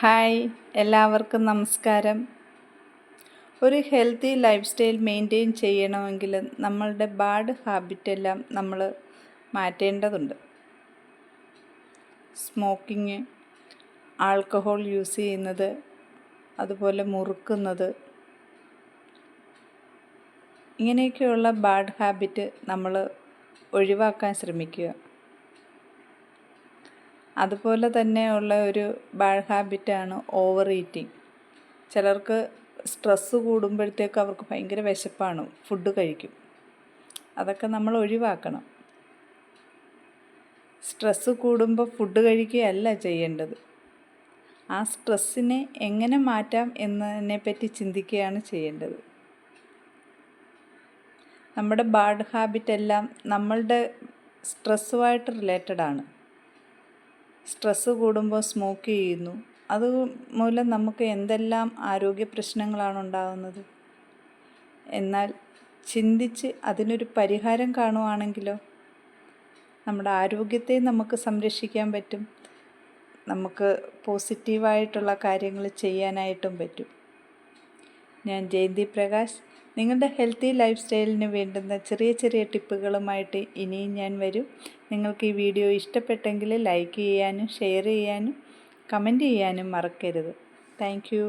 Hi, എല്ലാവർക്കും നമസ്കാരം. ഒരു ഹെൽത്തി ലൈഫ് സ്റ്റൈൽ മെയിൻറ്റെയിൻ ചെയ്യണമെങ്കിൽ നമ്മളുടെ ബാഡ് ഹാബിറ്റെല്ലാം നമ്മൾ മാറ്റേണ്ടതുണ്ട്. സ്മോക്കിങ്, ആൾക്കഹോൾ യൂസ് ചെയ്യുന്നത്, അതുപോലെ മുറുക്കുന്നത്, ഇങ്ങനെയൊക്കെയുള്ള ബാഡ് ഹാബിറ്റ് നമ്മൾ ഒഴിവാക്കാൻ ശ്രമിക്കുക. അതുപോലെ തന്നെ ഉള്ള ഒരു ബാഡ് ഹാബിറ്റാണ് ഓവർ ഈറ്റിംഗ്. ചിലർക്ക് സ്ട്രെസ്സ് കൂടുമ്പോഴത്തേക്ക് അവർക്ക് ഭയങ്കര വിശപ്പാണ്, ഫുഡ് കഴിക്കും. അതൊക്കെ നമ്മൾ ഒഴിവാക്കണം. സ്ട്രെസ്സ് കൂടുമ്പോൾ ഫുഡ് കഴിക്കുകയല്ല ചെയ്യേണ്ടത്. ആ സ്ട്രെസ്സിനെ എങ്ങനെ മാറ്റാം എന്നതിനെപ്പറ്റി ചിന്തിക്കുകയാണ് ചെയ്യേണ്ടത്. നമ്മുടെ ബാഡ് ഹാബിറ്റെല്ലാം നമ്മളുടെ സ്ട്രെസ്സുമായിട്ട് റിലേറ്റഡ് ആണ്. സ്ട്രെസ്സ് കൂടുമ്പോൾ സ്മോക്ക് ചെയ്യുന്നു, അതുമൂലം നമുക്ക് എന്തെല്ലാം ആരോഗ്യ പ്രശ്നങ്ങളാണ് ഉണ്ടാകുന്നത്. എന്നാൽ ചിന്തിച്ച് അതിനൊരു പരിഹാരം കാണുവാണെങ്കിലോ നമ്മുടെ ആരോഗ്യത്തെ നമുക്ക് സംരക്ഷിക്കാൻ പറ്റും, നമുക്ക് പോസിറ്റീവായിട്ടുള്ള കാര്യങ്ങൾ ചെയ്യാനായിട്ടും പറ്റും. ഞാൻ ജയന്തി പ്രകാശ്. നിങ്ങളുടെ ഹെൽത്തി ലൈഫ് സ്റ്റൈലിന് വേണ്ടുന്ന ചെറിയ ചെറിയ ടിപ്പുകളുമായിട്ട് ഇനിയും ഞാൻ വരും. നിങ്ങൾക്ക് ഈ വീഡിയോ ഇഷ്ടപ്പെട്ടെങ്കിൽ ലൈക്ക് ചെയ്യാനും ഷെയർ ചെയ്യാനും കമൻറ്റ് ചെയ്യാനും മറക്കരുത്. Thank you.